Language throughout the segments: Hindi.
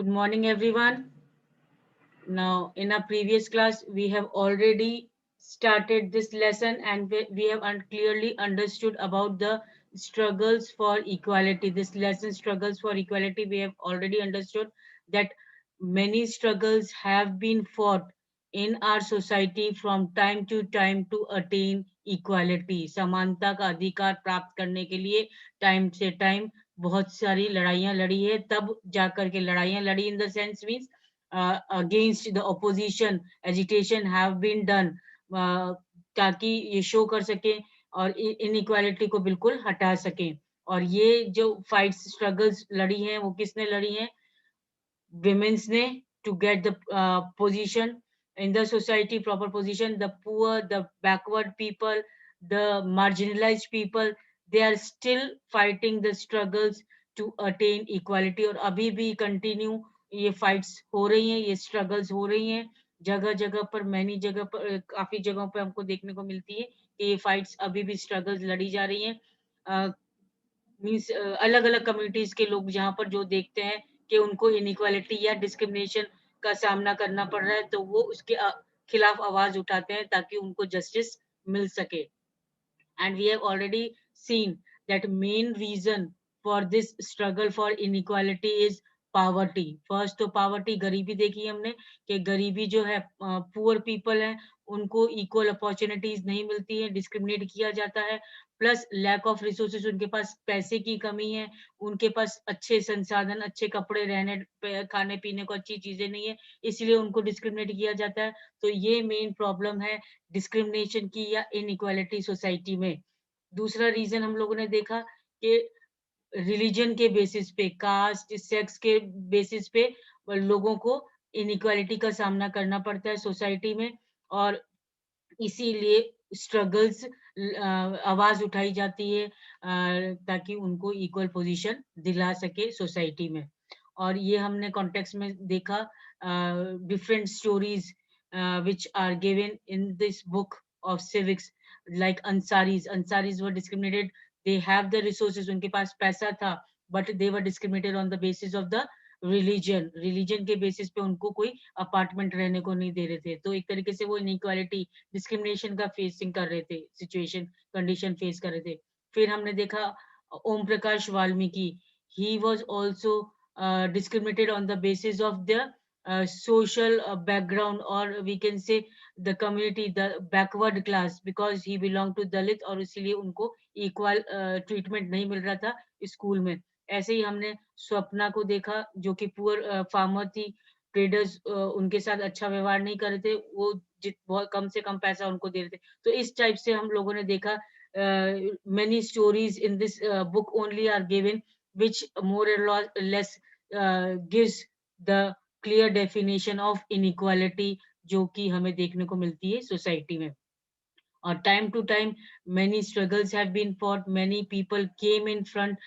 Good morning, everyone. Now, in our previous class, we have already started this lesson and we have clearly understood about the struggles for equality. This lesson, struggles for equality, we have already understood that many struggles have been fought in our society from time to attain equality. समानता का अधिकार प्राप्त करने के लिए टाइम से टाइम बहुत सारी लड़ाइयाँ लड़ी है, तब जाकर के लड़ाइयाँ लड़ी in the sense means against the opposition agitation have been done ताकि ये शो कर सके और इनइक्वालिटी को बिल्कुल हटा सके और ये जो फाइट्स स्ट्रगल्स लड़ी हैं वो किसने लड़ी हैं women's ne to get the position in the society, proper position. The poor, the backward people, the marginalized people, they are still fighting the struggles to attain equality. और अभी भी continue ये fights हो रही हैं, ये struggles हो रही हैं. जगह जगह पर मैनी जगह पर काफी जगहों पे हमको देखने को मिलती है कि ये फाइट्स अभी भी स्ट्रगल्स लड़ी जा रही हैं. मीन्स अलग अलग कम्युनिटीज के लोग जहाँ पर जो देखते हैं कि उनको इनइक्वालिटी या डिस्क्रिमिनेशन का सामना करना पड़ रहा है तो वो उसके खिलाफ आवाज उठाते हैं ताकि उनको जस्टिस मिल सके. And we have already seen that main reason for this struggle for inequality is poverty. First तो poverty, गरीबी देखी हमने कि गरीबी जो है poor people है उनको equal opportunities नहीं मिलती है, discriminate किया जाता है, प्लस लैक ऑफ रिसोर्सेज, उनके पास पैसे की कमी है, उनके पास अच्छे संसाधन, अच्छे कपड़े, रहने खाने पीने को अच्छी चीजें नहीं है, इसलिए उनको डिस्क्रिमिनेट किया जाता है. तो ये मेन प्रॉब्लम है डिस्क्रिमिनेशन की या इनइक्वालिटी सोसाइटी में. दूसरा रीजन हम लोगों ने देखा कि रिलीजन के बेसिस पे, कास्ट, सेक्स के बेसिस पे लोगों को इनइक्वालिटी का सामना करना पड़ता है सोसाइटी में और इसीलिए स्ट्रगल्स आवाज उठाई जाती है ताकि उनको इक्वल पोजीशन दिला सके सोसाइटी में. और ये हमने कॉन्टेक्स्ट में देखा different stories which are given in this book of civics, like Ansaris were discriminated. They have the resources, उनके पास पैसा था, but they were discriminated on the basis of the religion के बेसिस पे उनको कोई अपार्टमेंट रहने को नहीं दे रहे थे. तो एक तरीके से वो इनइक्वालिटी, डिस्क्रिमिनेशन का फेसिंग कर रहे थे, सिचुएशन, कंडीशन फेस कर रहे थे. फिर हमने देखा Om Prakash Valmiki. He was also discriminated on the basis of their social background, or we can say the community, the backward class, because he belonged to Dalit और इसीलिए उनको equal treatment नहीं मिल रहा था स्कूल में. ऐसे ही हमने स्वप्ना को देखा जो कि पुअर फार्मर थी. ट्रेडर्स उनके साथ अच्छा व्यवहार नहीं कर रहे थे, वो बहुत कम से कम पैसा उनको दे रहे थे. तो इस टाइप से हम लोगों ने देखा many stories in this book only are given which more or less gives the clear definition of inequality जो कि हमें देखने को मिलती है सोसाइटी में. और time to time many struggles have been fought, many people came in front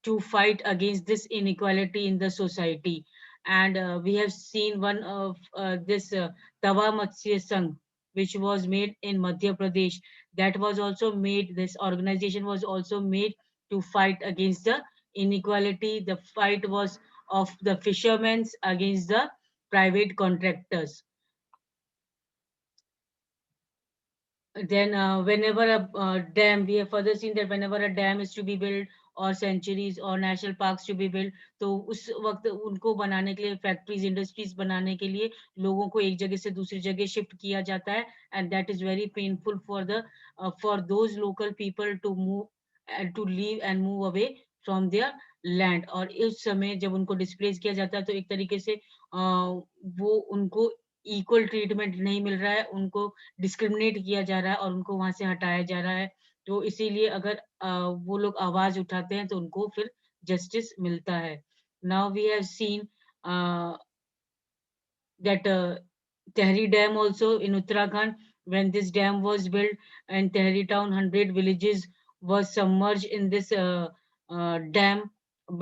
to fight against this inequality in the society. And we have seen one of this Tawa Matsya Sangh, which was made in Madhya Pradesh. That was also made, this organization was also made to fight against the inequality. The fight was of the fishermen against the private contractors. Then whenever a dam, we have further seen that whenever a dam is to be built or sanctuaries or national parks to be built, तो उस वक्त उनको बनाने के लिए, फैक्ट्रीज, इंडस्ट्रीज बनाने के लिए लोगों को एक जगह से दूसरी जगह शिफ्ट किया जाता है. And that is very painful for those local people to move, to leave and move away from their land. और इस समय जब उनको डिस्प्लेस किया जाता है तो एक तरीके से वो उनको इक्वल ट्रीटमेंट नहीं मिल रहा है, उनको डिस्क्रिमिनेट किया जा रहा है और उनको वहां से हटाया जा रहा है. तो इसीलिए अगर वो लोग आवाज उठाते हैं तो उनको फिर जस्टिस मिलता है. Now we have seen that Tehri Dam also in Uttarakhand. When this dam was built in Tehri town, 100 villages was submerged in this dam,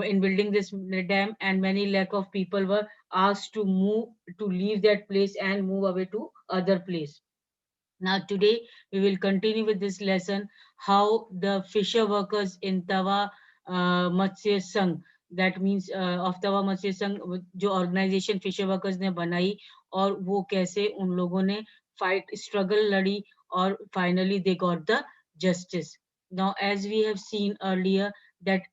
in building this dam, and many lakh of people were asked to move, to leave that place and move away to other place. Now today we will continue with this lesson how the fisher workers in Tawa Matsya Sangh, that means of Tawa Matsya Sangh, जो ऑर्गेनाइजेशन फिशर वर्कर्स ने बनाई, और वो कैसे उन लोगों ने फाइट स्ट्रगल लड़ी और finally they got the justice. Now as we have seen earlier that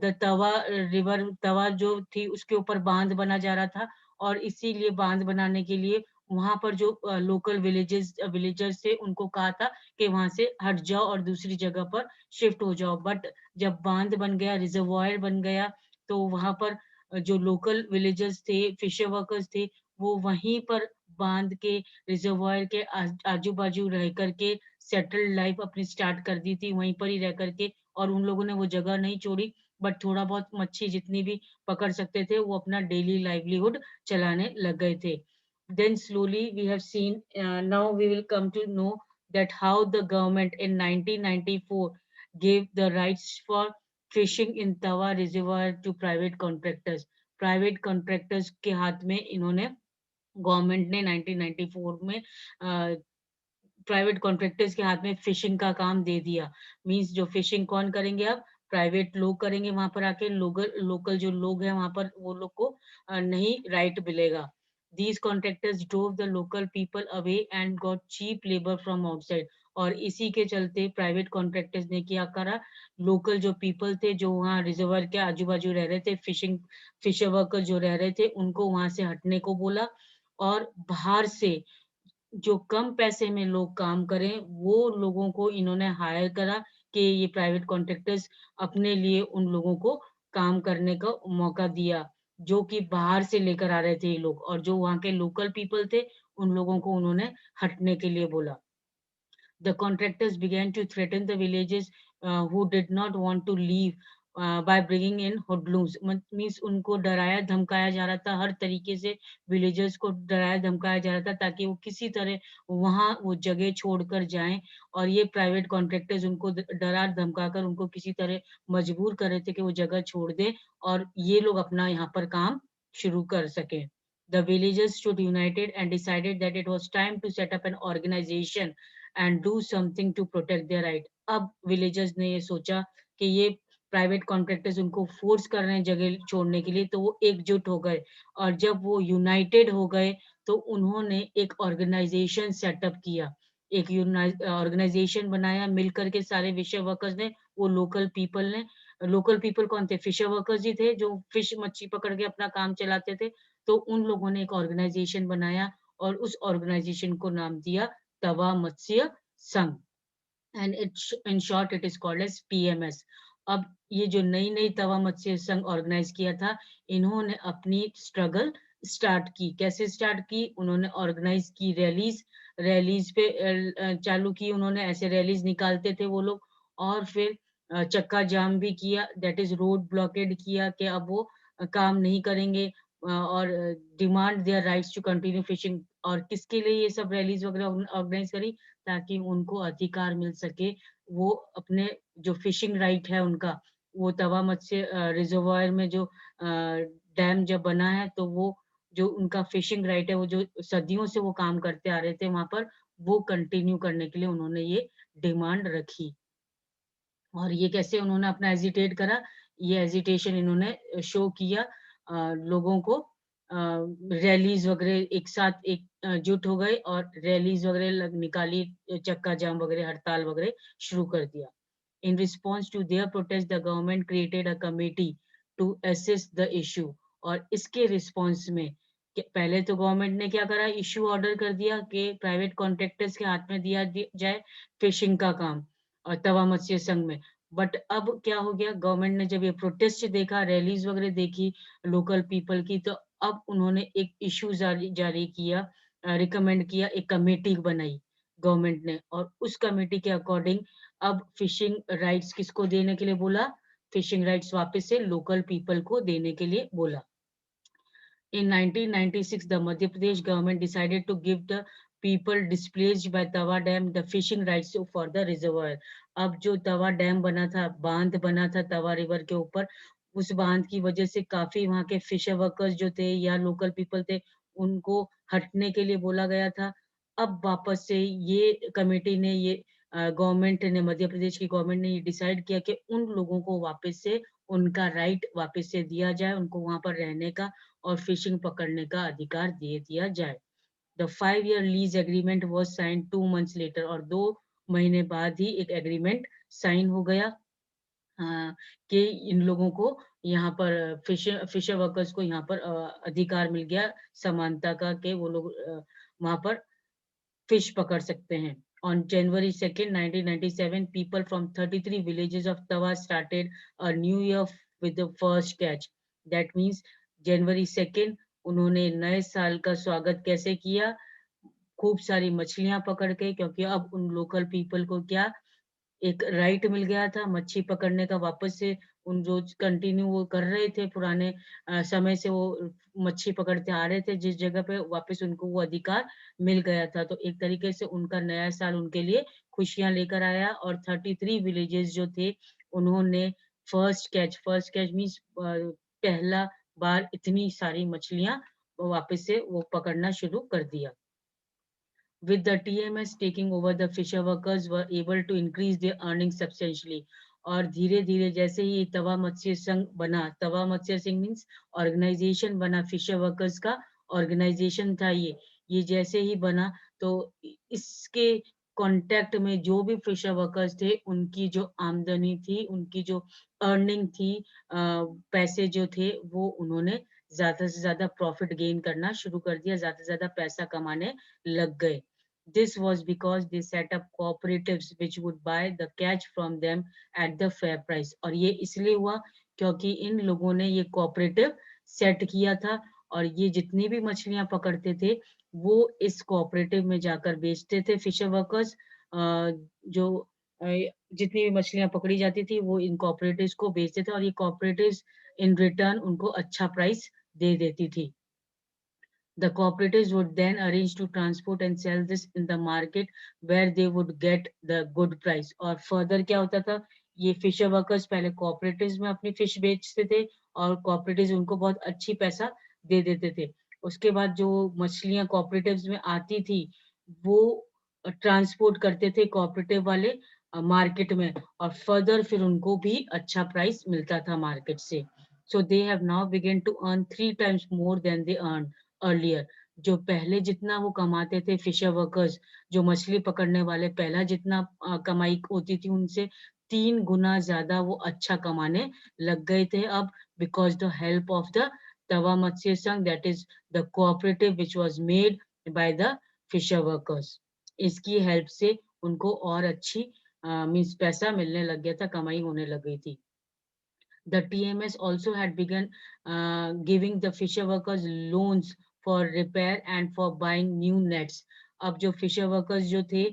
the Tawa river, Tawa जो थी उसके ऊपर बांध बना जा रहा था, और इसीलिए बांध बनाने के लिए वहां पर जो लोकल विलेजर्स थे उनको कहा था कि वहां से हट जाओ और दूसरी जगह पर शिफ्ट हो जाओ. बट जब बांध बन गया, रिजर्वायर बन गया, तो वहां पर जो लोकल विलेजर्स थे, फिशर वर्कर्स थे, वो वहीं पर बांध के, रिजर्वायर के आजू बाजू रह करके सेटल्ड लाइफ अपनी स्टार्ट कर दी थी वहीं पर ही रह करके. और उन लोगों ने वो जगह नहीं छोड़ी, बट थोड़ा बहुत मच्छी जितनी भी पकड़ सकते थे वो अपना डेली लाइवलीहुड चलाने लग गए थे. Then slowly we have seen, now we will come to know that how the government in 1994 gave the rights for fishing in Tawa Reservoir to private contractors. Private contractors के हाथ में इन्होंने, गवर्नमेंट ने 1994 में प्राइवेट कॉन्ट्रैक्टर्स के हाथ में फिशिंग का काम दे दिया. मींस जो फिशिंग कौन करेंगे, अब प्राइवेट लोग करेंगे. वहां पर आके लोकल लोकल जो लोग हैं वहां पर, वो लोग को नहीं राइट मिलेगा. These contractors drove the local people away and got cheap labor from outside. और इसी के चलते प्राइवेट कॉन्ट्रैक्टर्स ने क्या करा, लोकल जो पीपल थे जो वहाँ रिजर्वर के आजू बाजू रह रहे थे, फिशर वर्कर जो रह रहे थे, उनको वहां से हटने को बोला. और बाहर से जो कम पैसे में लोग काम करें, वो लोगों को इन्होंने हायर करा कि ये प्राइवेट कॉन्ट्रैक्टर्स अपने लिए उन लोगों को काम करने का मौका दिया, जो कि बाहर से लेकर आ रहे थे ये लोग. और जो वहाँ के लोकल पीपल थे, उन लोगों को उन्होंने हटने के लिए बोला. The contractors began to threaten the villages who did not want to leave by bringing in hoodlums. Means उनको डराया धमकाया जा रहा था हर तरीके से, विलेजर्स को डराया धमकाया जा रहा था ताकि वो किसी तरह वहाँ वो जगह छोड़कर जाएं. और ये प्राइवेट कॉन्ट्रैक्टर्स उनको डरा धमकाकर उनको किसी तरह मजबूर कर रहे थे कि वो जगह छोड़ दें और ये लोग अपना यहाँ पर काम शुरू कर सकें. The villagers stood united and decided that it was time to set up an organization and do something to protect their right. अब विलेजर्स ने ये सोचा कि ये प्राइवेट कॉन्ट्रैक्टर्स उनको फोर्स कर रहे हैं जगह छोड़ने के लिए, तो वो एकजुट हो गए. और जब वो यूनाइटेड हो गए, तो उन्होंने एक ऑर्गेनाइजेशन सेटअप किया, एक ऑर्गेनाइजेशन बनाया मिलकर के सारे फिशर वर्कर्स ने, वो लोकल पीपल ने. लोकल पीपल कौन थे, फिशर वर्कर्स ही थे जो फिश मच्छी पकड़ के अपना काम चलाते थे. तो उन लोगों ने एक ऑर्गेनाइजेशन बनाया और उस ऑर्गेनाइजेशन को नाम दिया Tawa Matsya Sangh. And in short it is called as PMS. अब ये जो नई नई तवा मत्स्य संघ ऑर्गेनाइज किया था, इन्होंने अपनी स्ट्रगल स्टार्ट की. कैसे स्टार्ट की, उन्होंने ऑर्गेनाइज की रैलीज, रैलीज पे चालू की उन्होंने. ऐसे रैलीज निकालते थे वो लोग. और फिर चक्का जाम भी किया, दैट इज रोड ब्लॉकेड किया कि अब वो काम नहीं करेंगे. और demand their rights to continue fishing. और किसके लिए ये सब रैलीज वगैरह ऑर्गेनाइज करी, ताकि उनको अधिकार मिल सके, वो अपने जो फिशिंग राइट है उनका, वो तवा मत्स्य रिजर्वायर में जो डैम जब बना है, तो वो जो उनका फिशिंग राइट है, वो जो सदियों से वो काम करते आ रहे थे वहां पर, वो कंटिन्यू करने के लिए उन्होंने ये डिमांड रखी. और ये कैसे उन्होंने अपना एजिटेट करा, ये एजिटेशन इन्होंने शो किया लोगों को. रैलीज वगैरह एक साथ एक जुट हो गए और रैलीज वगैरह निकाली, चक्का जाम वगैरह, हड़ताल वगैरह शुरू कर दिया. In response to their protest, the government created a committee to assess the issue. और इसके रिस्पॉन्स में पहले तो गवर्नमेंट ने क्या करा, इश्यू ऑर्डर कर दिया कि प्राइवेट कॉन्ट्रैक्टर्स के हाथ में जाए फिशिंग का काम और तवा मत्स्य संघ में. बट अब क्या हो गया, गवर्नमेंट ने जब ये प्रोटेस्ट देखा, रैलीज वगैरह देखी लोकल पीपल की, तो अब उन्होंने एक इश्यू जारी किया, रिकमेंड किया, एक कमेटी बनाई गवर्नमेंट ने. और उस कमेटी के अकॉर्डिंग अब फिशिंग राइट्स किसको देने के लिए बोला, फिशिंग राइट्स वापस से लोकल पीपल को देने के लिए बोला. In 1996, the Madhya Pradesh government decided to give the people displaced by Tawa Dam the fishing rights for the reservoir. अब जो तवा डैम बना था, बांध बना था तवा रिवर के ऊपर, उस बांध की वजह से काफी वहाँ के फिशर वर्कर्स जो थे या लोकल पीपल थे, उनको हटने के लिए बोला गया था. अब वापस से ये कमेटी ने, ये गवर्नमेंट ने, मध्य प्रदेश की गवर्नमेंट ने ये डिसाइड किया कि उन लोगों को वापस से उनका राइट वापस से दिया जाए, उनको वहां पर रहने का और फिशिंग पकड़ने का अधिकार दे दिया जाए। The 5-year lease agreement was sign 2 months later, और 2 महीने बाद ही एक एग्रीमेंट साइन हो गया कि इन लोगों को यहाँ पर फिशर वर्कर्स को यहाँ पर अधिकार मिल गया समानता का, कि वो लोग वहां पर fish पकड़ सकते हैं। On January 2nd, 1997, people from 33 villages of Tawa started a new year with the first catch. That means January 2nd उन्होंने नए साल का स्वागत कैसे किया? खूब सारी मछलियां पकड़ के, क्योंकि अब उन लोकल पीपल को क्या एक राइट मिल गया था मच्छी पकड़ने का, वापस से उन जो कंटिन्यू वो कर रहे थे पुराने समय से, वो मच्छी पकड़ते आ रहे थे जिस जगह पे, वापस उनको वो अधिकार मिल गया था। तो एक तरीके से उनका नया साल उनके लिए खुशियां लेकर आया, और 33 विलेजेस जो थे उन्होंने फर्स्ट कैच मीन्स पहला बार इतनी सारी मछलियां वापस से वो पकड़ना शुरू कर दिया। With the TMS taking over, the fisher workers were able to increase their earnings substantially. और धीरे धीरे जैसे ही तवा मत्स्य संघ बना, तवा मत्स्य संघ मीन्स ऑर्गेनाइजेशन बना, फिशर वर्कर्स का ऑर्गेनाइजेशन था ये जैसे ही बना, तो इसके कांटेक्ट में जो भी फिशर वर्कर्स थे, उनकी जो आमदनी थी, उनकी जो अर्निंग थी, पैसे जो थे, वो उन्होंने ज्यादा से ज्यादा प्रॉफिट गेन करना शुरू कर दिया, ज्यादा से ज्यादा पैसा कमाने लग गए। This was because they set up cooperatives which would buy the catch from them at the fair price. और ये इसलिए हुआ क्योंकि इन लोगों ने ये कोऑपरेटिव सेट किया था, और ये जितनी भी मछलियां पकड़ते थे वो इस कोऑपरेटिव में जाकर बेचते थे। फिशर वर्कर्स जो जितनी भी मछलियां पकड़ी जाती थी वो इन कोऑपरेटिव्स को बेचते थे, और ये कोऑपरेटिव्स इन रिटर्न उनको अच्छा प्राइस दे देती थी। The cooperatives would then arrange to transport and sell this in the market where they would get the good price. और further क्या होता था, ये फिशर वर्कर्स पहले cooperatives में अपनी फिश बेचते थे, और cooperatives उनको बहुत अच्छी पैसा दे देते थे। उसके बाद जो मछलियां cooperatives में आती थी वो ट्रांसपोर्ट करते थे कोऑपरेटिव वाले मार्केट में, और फर्दर फिर उनको भी अच्छा प्राइस मिलता था मार्केट से। So they have now begun to earn 3 times more than they earn earlier. जो पहले जितना वो कमाते थे फिशर वर्कर्स, जो मछली पकड़ने वाले, पहला जितना कमाई होती थी उनसे 3 गुना ज्यादा वो अच्छा कमाने लग गए थे अब, because the help of the Tawa Matsya Sangh, that is the cooperative which was made by the fisher workers. इसकी हेल्प से उनको और अच्छी मीन्स पैसा मिलने लग गया था, कमाई होने लग गई थी। The TMS also had begun giving the fisher workers loans for repair and for buying new nets. अब जो फिशर वर्कर्स जो थे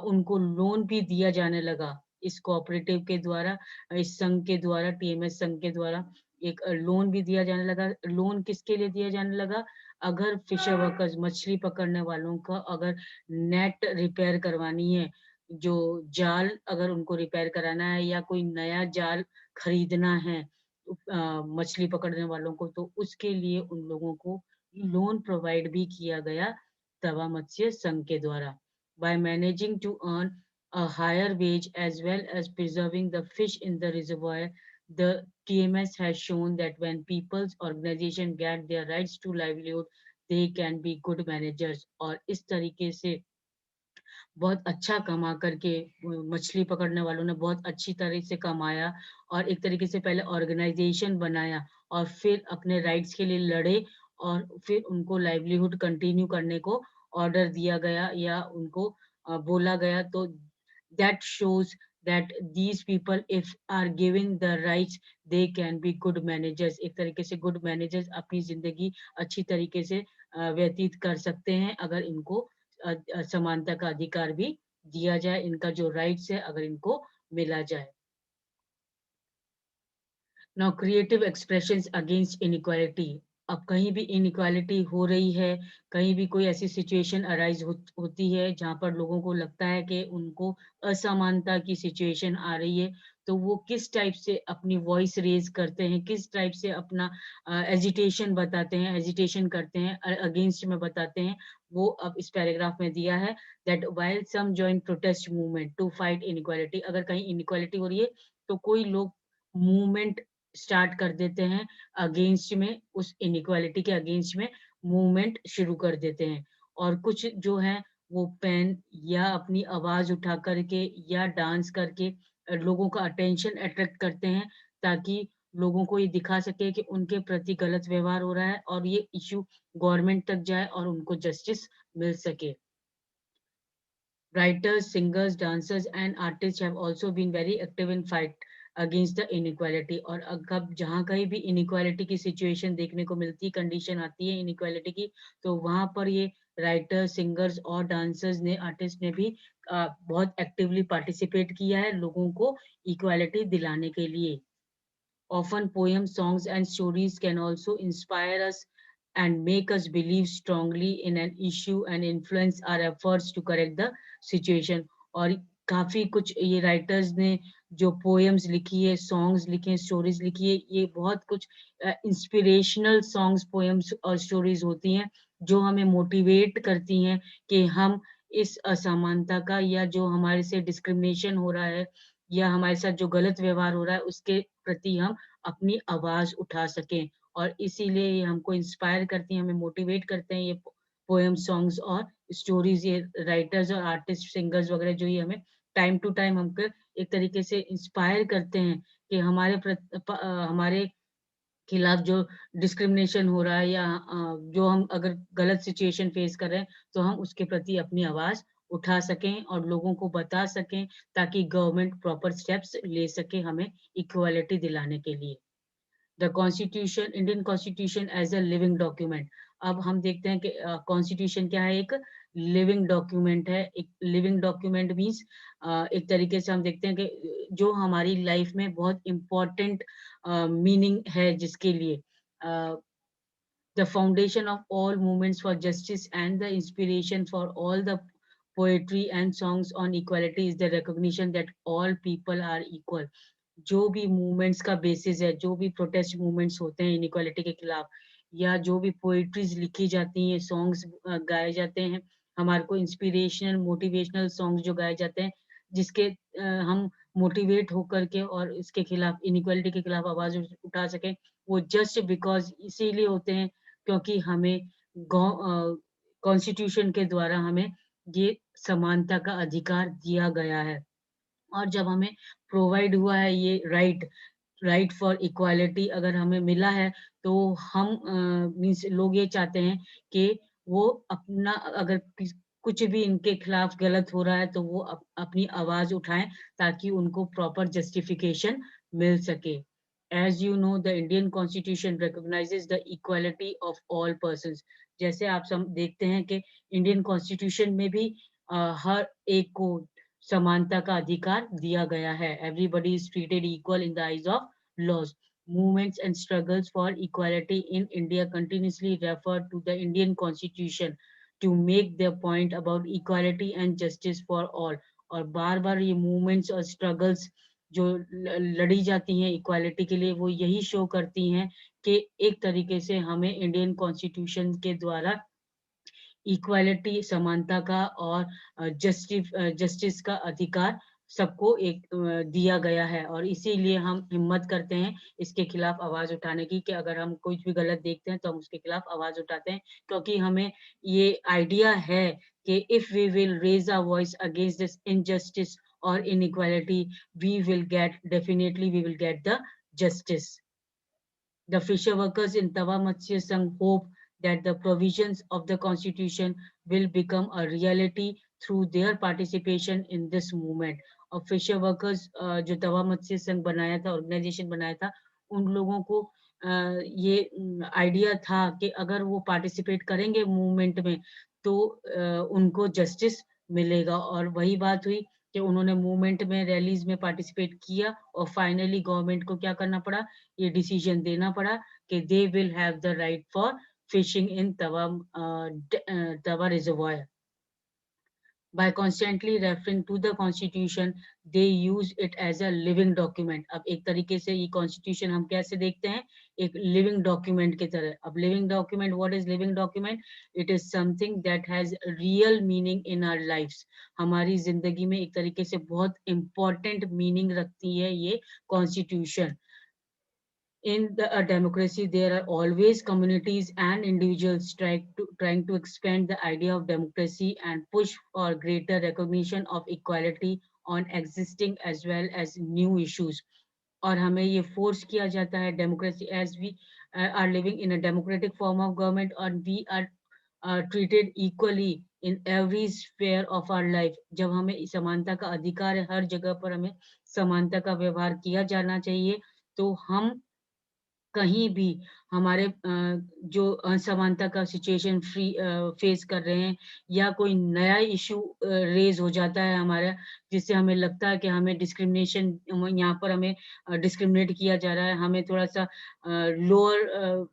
उनको लोन भी दिया जाने लगा इस कोऑपरेटिव के द्वारा, इस संघ के द्वारा, टीएमएस संघ के द्वारा एक लोन भी दिया जाने लगा। लोन किसके लिए दिया जाने लगा? अगर फिशर वर्कर्स मछली पकड़ने वालों का अगर नेट रिपेयर करवानी है, जो जाल अगर उनको रिपेयर कराना है, या कोई नया जाल खरीदना है मछली पकड़ने वालों को, तो उसके लिए उन लोगों को लोन प्रोवाइड भी किया गया तवा मत्स्य संघ के द्वारा। By managing to earn a higher wage as well as preserving the fish in the reservoir, the TMS has shown that when people's organization get their rights to livelihood, they can be good managers। और इस तरीके से बहुत अच्छा कमा करके मछली पकड़ने वालों ने बहुत अच्छी तरह से कमाया, और एक तरीके से पहले ऑर्गेनाइजेशन बनाया, और फिर अपने राइट्स के लिए लड़े, और फिर उनको लाइवलीहुड कंटिन्यू करने को ऑर्डर दिया गया, या उनको बोला गया। तो that shows that these people if are given the rights they can be good managers। एक तरीके से गुड मैनेजर्स अपनी जिंदगी अच्छी तरीके से व्यतीत कर सकते हैं, अगर इनको समानता का अधिकार भी दिया जाए, इनका जो राइट्स है अगर इनको मिला जाए। Now creative expressions against inequality. अब कहीं भी इनइक्वालिटी हो रही है, कहीं भी कोई ऐसी सिचुएशन अराइज होती है जहां पर लोगों को लगता है कि उनको असमानता की सिचुएशन आ रही है, तो वो किस टाइप से अपनी वॉइस रेज करते हैं, किस टाइप से अपना एजिटेशन बताते हैं, एजिटेशन करते हैं, अगेंस्ट में बताते हैं, वो अब इस पैराग्राफ में दिया है। That while some join protest movement to fight inequality. अगर कहीं इनइक्वालिटी हो रही है तो कोई लोग मूवमेंट स्टार्ट कर देते हैं अगेंस्ट में, उस इनइक्वालिटी के अगेंस्ट में मूवमेंट शुरू कर देते हैं। और कुछ जो है वो पेन या अपनी आवाज उठा करके या डांस करके लोगों का अटेंशन अट्रैक्ट करते हैं, ताकि लोगों को ये दिखा सके कि उनके प्रति गलत व्यवहार हो रहा है और ये इश्यू गवर्नमेंट तक जाए और उनको जस्टिस मिल सके। Writers, singers, dancers, and artists have also been very active in fight against the inequality। और कब जहाँ कहीं भी inequality की situation देखने को मिलती है, कंडीशन आती है inequality की, तो वहाँ पर ये राइटर्स, सिंगर्स और डांसर्स ने, आर्टिस्ट ने भी बहुत एक्टिवली पार्टिसिपेट किया है लोगों को इक्वालिटी दिलाने के लिए। Often poems, songs, and stories can also inspire us and make us believe strongly in an issue and influence our efforts to correct the situation। और काफ़ी कुछ ये राइटर्स ने जो पोएम्स लिखी है, सॉन्ग्स लिखे हैं, स्टोरीज लिखी है, ये बहुत कुछ इंस्पिरेशनल सॉन्ग्स, पोएम्स और स्टोरीज होती हैं जो हमें मोटिवेट करती हैं कि हम इस असमानता का, या जो हमारे से डिस्क्रिमिनेशन हो रहा है या हमारे साथ जो गलत व्यवहार हो रहा है, उसके प्रति हम अपनी आवाज उठा सकें। और इसीलिए ये हमको इंस्पायर करती हैं, हमें मोटिवेट करते हैं, ये पोएम, सॉन्ग्स और स्टोरीज, ये राइटर्स और आर्टिस्ट, सिंगर्स वगैरह जो ये हमें टाइम टू टाइम हमको एक तरीके से इंस्पायर करते हैं कि हमारे खिलाफ जो डिस्क्रिमिनेशन हो रहा है, या जो हम अगर गलत सिचुएशन फेस कर रहे हैं, तो हम उसके प्रति अपनी आवाज उठा सकें और लोगों को बता सकें, ताकि गवर्नमेंट प्रॉपर स्टेप्स ले सके हमें इक्वालिटी दिलाने के लिए। The constitution, Indian constitution as a living document. अब हम देखते हैं कि कॉन्स्टिट्यूशन क्या है, एक लिविंग डॉक्यूमेंट है। एक लिविंग डॉक्यूमेंट मीन्स एक तरीके से हम देखते हैं कि जो हमारी लाइफ में बहुत इम्पोर्टेंट मीनिंग है, जिसके लिए the foundation of all movements for justice and the inspiration for all the poetry and songs on equality is the recognition that all people are equal। जो भी मूवमेंट्स का बेसिस है, जो भी प्रोटेस्ट मूवमेंट्स होते हैं इनइक्वालिटी के खिलाफ, या जो भी पोएट्रीज लिखी जाती हैं, सॉन्ग्स गाए जाते हैं, हमारे को इंस्पिरेशनल, मोटिवेशनल सॉन्ग्स जो गाए जाते हैं, जिसके हम मोटिवेट होकर के और इसके खिलाफ, इनइक्वालिटी के खिलाफ आवाज उठा सकें, वो जस्ट बिकॉज इसीलिए होते हैं क्योंकि हमें कॉन्स्टिट्यूशन के द्वारा हमें ये समानता का अधिकार दिया गया है। और जब हमें प्रोवाइड हुआ है ये राइट फॉर इक्वालिटी अगर हमें मिला है, तो हम मीन्स लोग ये चाहते हैं कि वो अपना, अगर कुछ भी इनके खिलाफ गलत हो रहा है, तो वो अपनी आवाज उठाएं, ताकि उनको प्रॉपर जस्टिफिकेशन मिल सके। As you know, the Indian constitution recognizes the equality of all persons. जैसे आप सब देखते हैं कि इंडियन कॉन्स्टिट्यूशन में भी हर एक को समानता का अधिकार दिया गया है। Everybody is treated equal in the eyes of laws. Movements and struggles for equality in India continuously refer to the Indian Constitution to make their point about equality and justice for all। और बार बार ये movements और struggles जो लड़ी जाती हैं इक्वालिटी के लिए, वो यही शो करती हैं कि एक तरीके से हमें इंडियन कॉन्स्टिट्यूशन के द्वारा इक्वालिटी, समानता का और जस्टिस का अधिकार सबको एक दिया गया है। और इसीलिए हम हिम्मत करते हैं इसके खिलाफ आवाज उठाने की, कि अगर हम कुछ भी गलत देखते हैं तो हम उसके खिलाफ आवाज उठाते हैं, क्योंकि हमें ये आइडिया है कि if we will raise our voice against this injustice और inequality, we will get, definitely we will get the justice. The fisher workers in Tawa Matsya Sangh hope that the provisions of the constitution will become a reality through their participation in this movement। और फिशर वर्कर्स जो तवा मत्स्य संघ बनाया था, ऑर्गेनाइजेशन बनाया था, उन लोगों को ये आइडिया था कि अगर वो पार्टिसिपेट करेंगे मूवमेंट में, तो उनको जस्टिस मिलेगा। और वही बात हुई कि उन्होंने मूवमेंट में, रैलीज में पार्टिसिपेट किया, और फाइनली गवर्नमेंट को क्या करना पड़ा, ये डिसीजन देना पड़ा कि they will have the right for fishing in Tawa reservoir. By constantly referring to the constitution, they use it as a living document। अब एक तरीके से ये constitution हम कैसे देखते हैं, एक living document की तरह। अब living document, what is living document? It is something that has real meaning in our lives। हमारी जिंदगी में एक तरीके से बहुत important meaning रखती है ये constitution। a democracy, there are always communities and individuals trying to expand the idea of democracy and push for greater recognition of equality on existing as well as new issues. और हमें ये फोर्स किया जाता है democracy as we are living in a democratic form of government और we are treated equally in every sphere of our life. जब हमें समानता का अधिकार है, हर जगह पर हमें समानता का व्यवहार किया जाना चाहिए, तो हम कहीं भी हमारे जो असमानता का सिचुएशन फेस कर रहे हैं या कोई नया इश्यू रेज हो जाता है हमारा, जिससे हमें लगता है कि हमें डिस्क्रिमिनेशन, यहाँ पर हमें डिस्क्रिमिनेट किया जा रहा है, हमें थोड़ा सा लोअर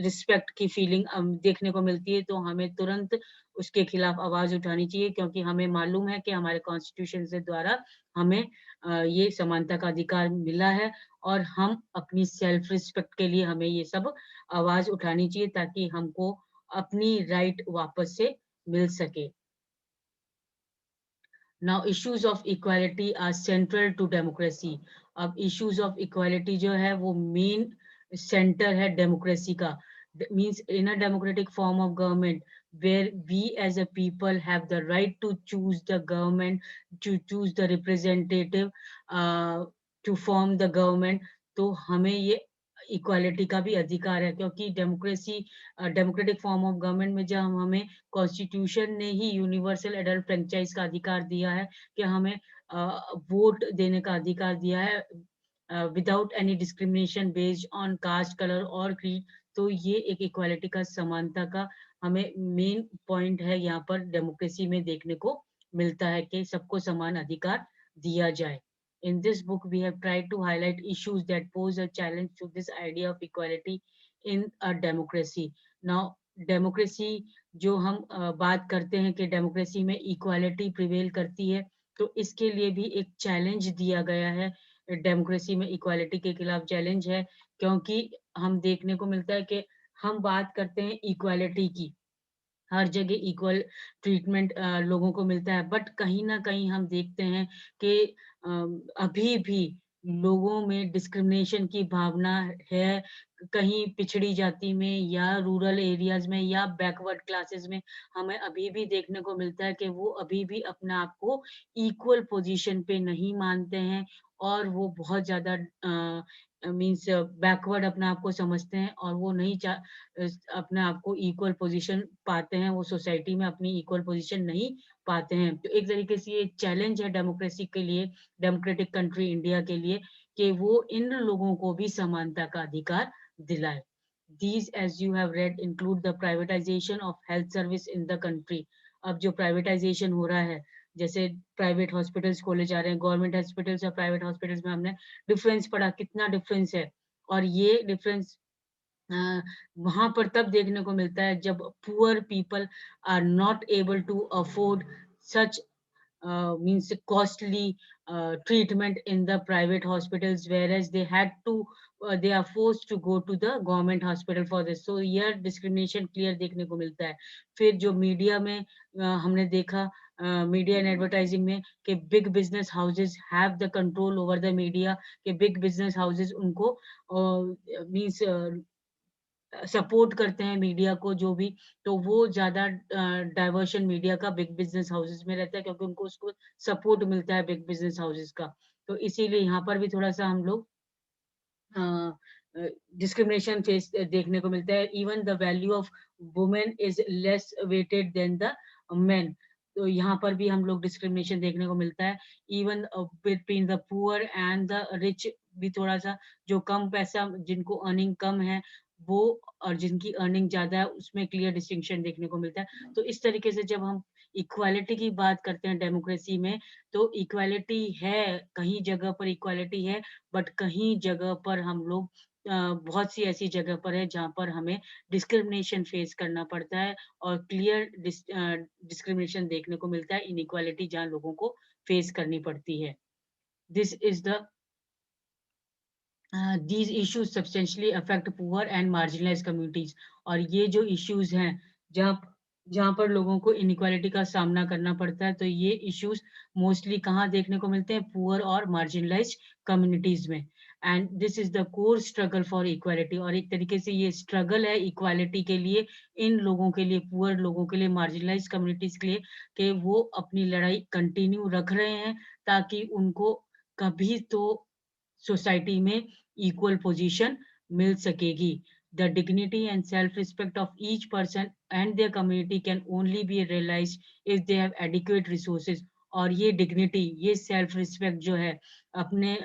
रिस्पेक्ट की फीलिंग देखने को मिलती है, तो हमें तुरंत उसके खिलाफ आवाज उठानी चाहिए, क्योंकि हमें मालूम है कि हमारे कॉन्स्टिट्यूशन से द्वारा हमें ये समानता का अधिकार मिला है और हम अपनी सेल्फ रिस्पेक्ट के लिए हमें ये सब आवाज उठानी चाहिए, ताकि हमको अपनी राइट वापस से मिल सके. Now issues of equality are central to democracy. अब इश्यूज ऑफ इक्वालिटी जो है वो मेन सेंटर है डेमोक्रेसी का. Means in a democratic form of government where we as a people have the right to choose the government, to choose the representative, to form the government. तो हमें ये इक्वालिटी का भी अधिकार है, क्योंकि democracy democratic form of government में जब हमें कॉन्स्टिट्यूशन ने ही यूनिवर्सल एडल्ट फ्रेंचाइज का अधिकार दिया है कि हमें वोट देने का अधिकार दिया है without any discrimination based on caste, colour और क्रीड. तो ये एक इक्वालिटी का, समानता का हमें मेन पॉइंट है यहाँ पर डेमोक्रेसी में देखने को मिलता है कि सबको समान अधिकार दिया जाए. In this book, we have tried to highlight issues that pose a challenge to this idea of equality in a democracy. Now, democracy जो हम बात करते हैं कि डेमोक्रेसी में इक्वालिटी प्रिवेल करती है, तो इसके लिए भी एक चैलेंज दिया गया है. डेमोक्रेसी में इक्वालिटी के खिलाफ चैलेंज है, क्योंकि हम देखने को मिलता है कि हम बात करते हैं इक्वालिटी की, हर जगह इक्वल ट्रीटमेंट लोगों को मिलता है, बट कहीं ना कहीं हम देखते हैं कि अभी भी लोगों में डिस्क्रिमिनेशन की भावना है. कहीं पिछड़ी जाति में या रूरल एरियाज में या बैकवर्ड क्लासेस में हमें अभी भी देखने को मिलता है कि वो अभी भी अपने आप को इक्वल पोजीशन पे नहीं मानते हैं, और वो बहुत ज्यादा मीन्स बैकवर्ड अपने आप को समझते हैं, और वो नहीं अपने आप को इक्वल पोजीशन पाते हैं, वो सोसाइटी में अपनी इक्वल पोजीशन नहीं पाते हैं. तो एक तरीके से ये चैलेंज है डेमोक्रेसी के लिए, डेमोक्रेटिक कंट्री इंडिया के लिए, कि वो इन लोगों को भी समानता का अधिकार दिलाए. These, as you have read, include the privatization of health service in the country. अब जो प्राइवेटाइजेशन हो रहा है, जैसे प्राइवेट हॉस्पिटल्स खोले जा रहे हैं, गवर्नमेंट हॉस्पिटल्स और प्राइवेट हॉस्पिटल्स में हमने डिफरेंस पढ़ा, कितना डिफरेंस है. और ये डिफरेंस वहां पर तब देखने को मिलता है जब poor people are not able to afford such means costly treatment in the private hospitals, whereas they are forced to go to the government hospital for this. So here discrimination clear देखने को मिलता है. फिर जो मीडिया में हमने देखा, मीडिया एंड एडवर्टाइजिंग में, कि big business houses have the control over the media, कि बिग बिजनेस हाउसेस उनको मीन्स सपोर्ट करते हैं मीडिया को जो भी, तो वो ज्यादा डाइवर्शन मीडिया का बिग बिजनेस हाउसेस में रहता है, क्योंकि उनको उसको सपोर्ट मिलता है बिग बिजनेस हाउसेस का. तो इसीलिए यहाँ पर भी थोड़ा सा हम लोग डिस्क्रिमिनेशन फेस देखने को मिलता है. Even the value of women is less weighted than the men. तो यहाँ पर भी हम लोग डिस्क्रिमिनेशन देखने को मिलता है. Even between the poor and the rich भी थोड़ा सा, जो कम पैसा, जिनको अर्निंग कम है वो, और जिनकी अर्निंग ज्यादा है, उसमें क्लियर डिस्टिंक्शन देखने को मिलता है. तो इस तरीके से जब हम इक्वालिटी की बात करते हैं डेमोक्रेसी में, तो इक्वालिटी है, कहीं जगह पर इक्वालिटी है, बट कहीं जगह पर हम लोग बहुत सी ऐसी जगह पर है जहाँ पर हमें डिस्क्रिमिनेशन फेस करना पड़ता है, और क्लियर डिस्क्रिमिनेशन देखने को मिलता है, इनइक्वालिटी जहाँ लोगों को फेस करनी पड़ती है. This is the these issues substantially affect poor and marginalized communities. और ये जो issues हैं, जहाँ जहाँ पर लोगों को इनइक्वालिटी का सामना करना पड़ता है, तो ये issues मोस्टली कहाँ देखने को मिलते हैं, पुअर और मार्जिनलाइज्ड कम्युनिटीज में. And this is the core struggle for equality. और एक तरीके से ये स्ट्रगल है इक्वालिटी के लिए, इन लोगों के लिए, पुअर लोगों के लिए, मार्जिनलाइज कम्युनिटीज के लिए, कि वो अपनी लड़ाई कंटिन्यू रख रहे हैं ताकि उनको कभी तो सोसाइटी में इक्वल पोजीशन मिल सकेगी। The dignity and self-respect of each person and their community can only be realized if they have adequate resources। और ये dignity, ये self respect जो है, अपने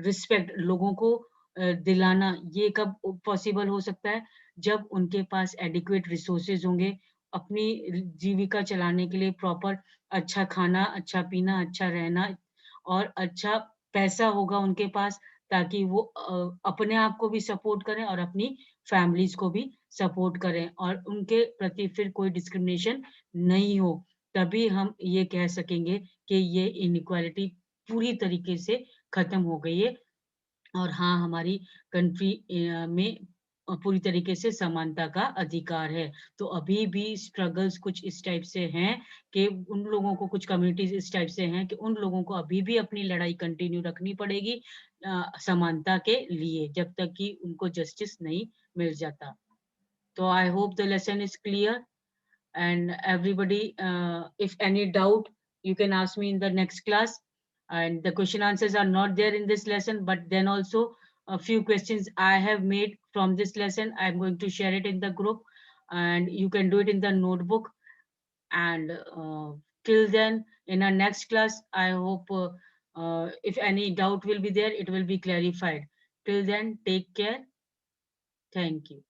रिस्पेक्ट लोगों को दिलाना, ये कब पॉसिबल हो सकता है? जब उनके पास एडिक्वेट रिसोर्सेज होंगे अपनी जीविका चलाने के लिए, प्रॉपर अच्छा खाना, अच्छा पीना, अच्छा रहना, और अच्छा पैसा होगा उनके पास, ताकि वो अपने आप को भी सपोर्ट करें और अपनी फैमिलीज को भी सपोर्ट करें, और उनके प्रति फिर कोई डिस्क्रिमिनेशन नहीं हो। तभी हम ये कह सकेंगे कि ये इनइक्वालिटी पूरी तरीके से खत्म हो गई है, और हाँ, हमारी कंट्री में पूरी तरीके से समानता का अधिकार है। तो अभी भी स्ट्रगल्स कुछ इस टाइप से हैं कि उन लोगों को, कुछ कम्युनिटीज इस टाइप से हैं कि उन लोगों को अभी भी अपनी लड़ाई कंटिन्यू रखनी पड़ेगी समानता के लिए, जब तक कि उनको जस्टिस नहीं मिल जाता। तो I hope the lesson is clear, and everybody, if any doubt, you can ask me in the next class. And the question answers are not there in this lesson, but then also a few questions I have made from this lesson, I'm going to share it in the group, and you can do it in the notebook. And till then, in our next class, I hope if any doubt will be there, it will be clarified. Till then, take care. Thank you.